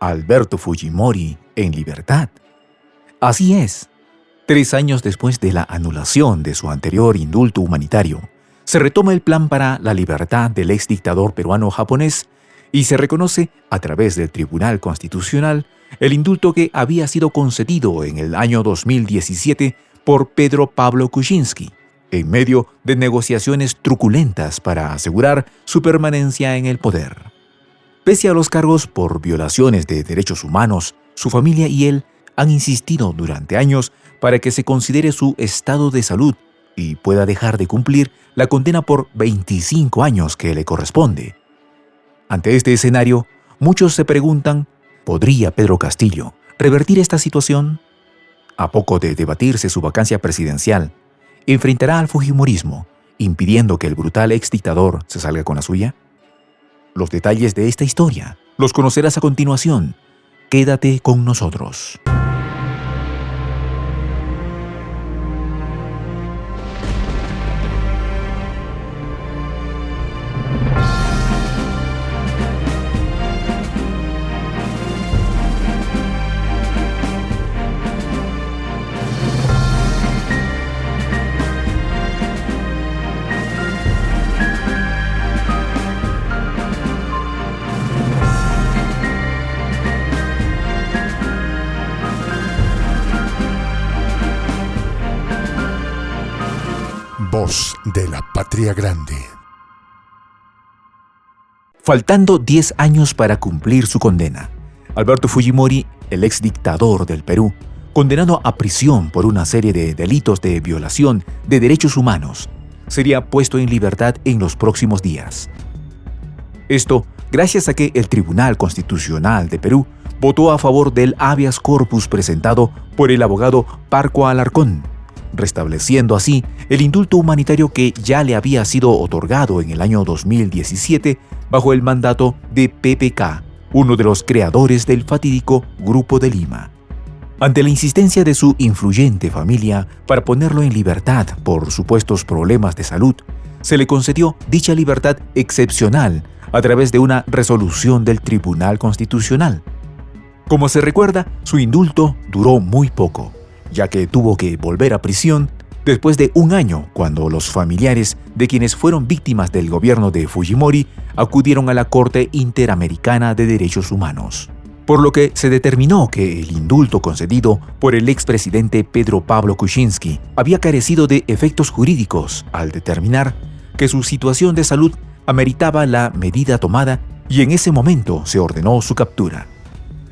Alberto Fujimori en libertad. Así es. 3 años después de la anulación de su anterior indulto humanitario, se retoma el plan para la libertad del exdictador peruano-japonés y se reconoce, a través del Tribunal Constitucional, el indulto que había sido concedido en el año 2017 por Pedro Pablo Kuczynski, en medio de negociaciones truculentas para asegurar su permanencia en el poder. Pese a los cargos por violaciones de derechos humanos, su familia y él han insistido durante años para que se considere su estado de salud y pueda dejar de cumplir la condena por 25 años que le corresponde. Ante este escenario, muchos se preguntan, ¿podría Pedro Castillo revertir esta situación? A poco de debatirse su vacancia presidencial, ¿enfrentará al fujimorismo, impidiendo que el brutal exdictador se salga con la suya? Los detalles de esta historia los conocerás a continuación. Quédate con nosotros. Voz de la Patria Grande. Faltando 10 años para cumplir su condena, Alberto Fujimori, el exdictador del Perú, condenado a prisión por una serie de delitos de violación de derechos humanos, sería puesto en libertad en los próximos días. Esto gracias a que el Tribunal Constitucional de Perú votó a favor del habeas corpus presentado por el abogado Parco Alarcón, restableciendo así el indulto humanitario que ya le había sido otorgado en el año 2017 bajo el mandato de PPK, uno de los creadores del fatídico Grupo de Lima. Ante la insistencia de su influyente familia para ponerlo en libertad por supuestos problemas de salud, se le concedió dicha libertad excepcional a través de una resolución del Tribunal Constitucional. Como se recuerda, su indulto duró muy poco, ya que tuvo que volver a prisión después de 1 año, cuando los familiares de quienes fueron víctimas del gobierno de Fujimori acudieron a la Corte Interamericana de Derechos Humanos. Por lo que se determinó que el indulto concedido por el expresidente Pedro Pablo Kuczynski había carecido de efectos jurídicos al determinar que su situación de salud ameritaba la medida tomada y en ese momento se ordenó su captura.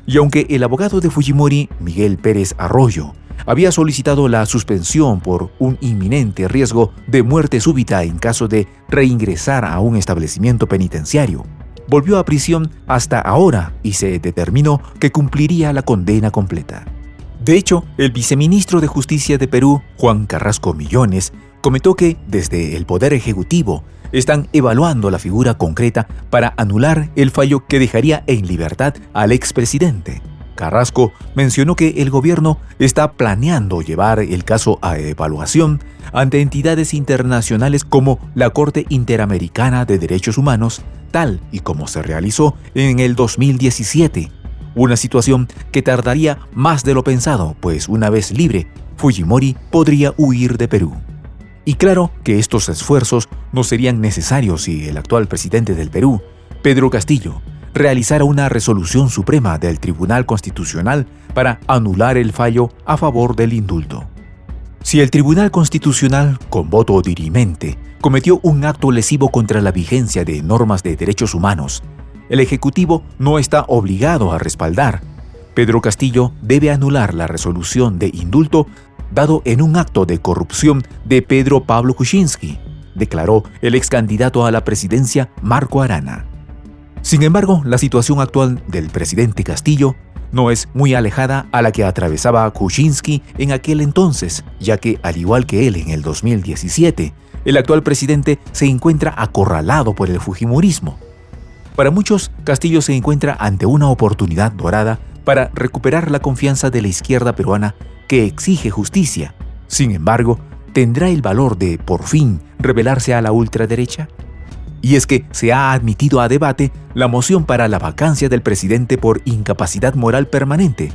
Y aunque el abogado de Fujimori, Miguel Pérez Arroyo, había solicitado la suspensión por un inminente riesgo de muerte súbita en caso de reingresar a un establecimiento penitenciario, volvió a prisión hasta ahora y se determinó que cumpliría la condena completa. De hecho, el viceministro de Justicia de Perú, Juan Carrasco Millones, comentó que desde el Poder Ejecutivo están evaluando la figura concreta para anular el fallo que dejaría en libertad al expresidente. Carrasco mencionó que el gobierno está planeando llevar el caso a evaluación ante entidades internacionales como la Corte Interamericana de Derechos Humanos, tal y como se realizó en el 2017. Una situación que tardaría más de lo pensado, pues una vez libre, Fujimori podría huir de Perú. Y claro que estos esfuerzos no serían necesarios si el actual presidente del Perú, Pedro Castillo, realizara una resolución suprema del Tribunal Constitucional para anular el fallo a favor del indulto. Si el Tribunal Constitucional, con voto dirimente, cometió un acto lesivo contra la vigencia de normas de derechos humanos, el Ejecutivo no está obligado a respaldar. Pedro Castillo debe anular la resolución de indulto dado en un acto de corrupción de Pedro Pablo Kuczynski, declaró el ex candidato a la presidencia Marco Arana. Sin embargo, la situación actual del presidente Castillo no es muy alejada a la que atravesaba Kuczynski en aquel entonces, ya que, al igual que él en el 2017, el actual presidente se encuentra acorralado por el fujimorismo. Para muchos, Castillo se encuentra ante una oportunidad dorada para recuperar la confianza de la izquierda peruana que exige justicia. Sin embargo, ¿tendrá el valor de, por fin, rebelarse a la ultraderecha? Y es que se ha admitido a debate la moción para la vacancia del presidente por incapacidad moral permanente,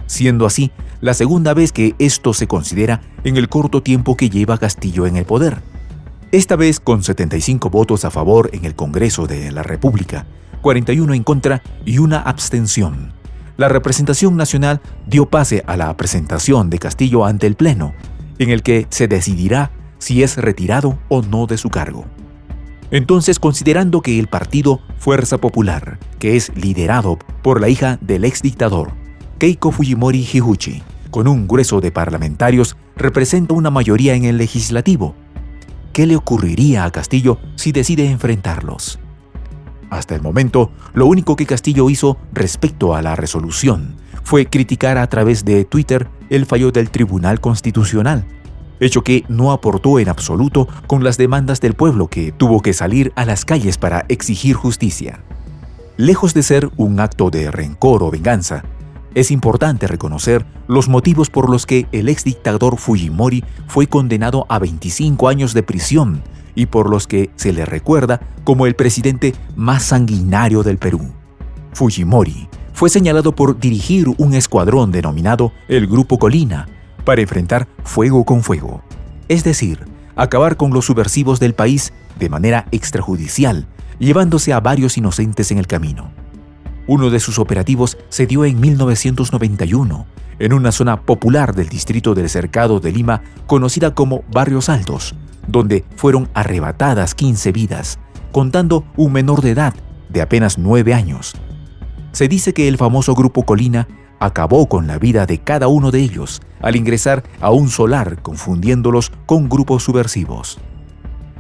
siendo así la segunda vez que esto se considera en el corto tiempo que lleva Castillo en el poder. Esta vez con 75 votos a favor en el Congreso de la República, 41 en contra y una abstención. La representación nacional dio pase a la presentación de Castillo ante el Pleno, en el que se decidirá si es retirado o no de su cargo. Entonces, considerando que el partido Fuerza Popular, que es liderado por la hija del exdictador, Keiko Fujimori Higuchi, con un grueso de parlamentarios, representa una mayoría en el legislativo, ¿qué le ocurriría a Castillo si decide enfrentarlos? Hasta el momento, lo único que Castillo hizo respecto a la resolución fue criticar a través de Twitter el fallo del Tribunal Constitucional, hecho que no aportó en absoluto con las demandas del pueblo que tuvo que salir a las calles para exigir justicia. Lejos de ser un acto de rencor o venganza, es importante reconocer los motivos por los que el exdictador Fujimori fue condenado a 25 años de prisión y por los que se le recuerda como el presidente más sanguinario del Perú. Fujimori fue señalado por dirigir un escuadrón denominado el Grupo Colina para enfrentar fuego con fuego, es decir, acabar con los subversivos del país de manera extrajudicial, llevándose a varios inocentes en el camino. Uno de sus operativos se dio en 1991, en una zona popular del distrito del Cercado de Lima conocida como Barrios Altos, donde fueron arrebatadas 15 vidas, contando un menor de edad de apenas 9 años. Se dice que el famoso Grupo Colina acabó con la vida de cada uno de ellos al ingresar a un solar confundiéndolos con grupos subversivos.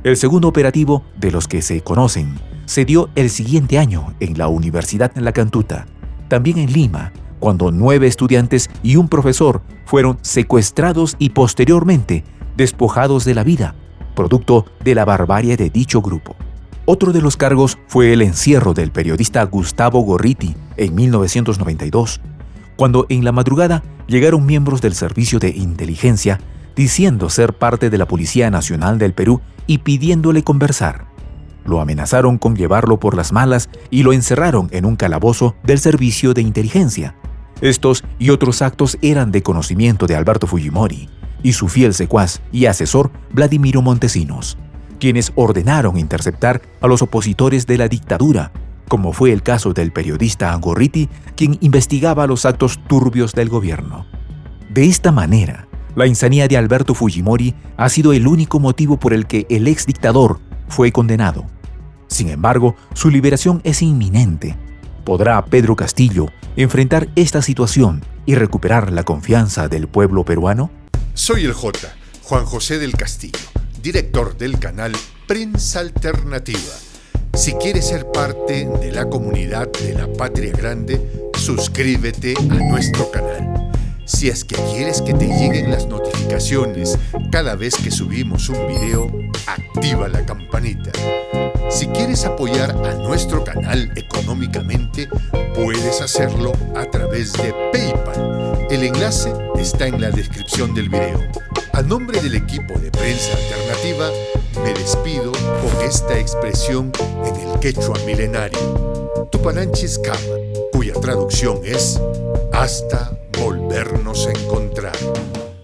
El segundo operativo, de los que se conocen, se dio el siguiente año en la Universidad La Cantuta, también en Lima, cuando 9 estudiantes y un profesor fueron secuestrados y posteriormente despojados de la vida, producto de la barbarie de dicho grupo. Otro de los cargos fue el encierro del periodista Gustavo Gorriti en 1992, cuando en la madrugada llegaron miembros del Servicio de Inteligencia diciendo ser parte de la Policía Nacional del Perú y pidiéndole conversar. Lo amenazaron con llevarlo por las malas y lo encerraron en un calabozo del Servicio de Inteligencia. Estos y otros actos eran de conocimiento de Alberto Fujimori y su fiel secuaz y asesor Vladimiro Montesinos, quienes ordenaron interceptar a los opositores de la dictadura, como fue el caso del periodista Gorriti, quien investigaba los actos turbios del gobierno. De esta manera, la insanía de Alberto Fujimori ha sido el único motivo por el que el exdictador fue condenado. Sin embargo, su liberación es inminente. ¿Podrá Pedro Castillo enfrentar esta situación y recuperar la confianza del pueblo peruano? Soy el J, Juan José del Castillo, director del canal Prensa Alternativa. Si quieres ser parte de la comunidad de la Patria Grande, suscríbete a nuestro canal. Si es que quieres que te lleguen las notificaciones cada vez que subimos un video, activa la campanita. Si quieres apoyar a nuestro canal económicamente, puedes hacerlo a través de PayPal. El enlace está en la descripción del video. A nombre del equipo de Prensa Alternativa, me despido con esta expresión en el quechua milenario, Tupananchis Kama, cuya traducción es hasta volvernos a encontrar.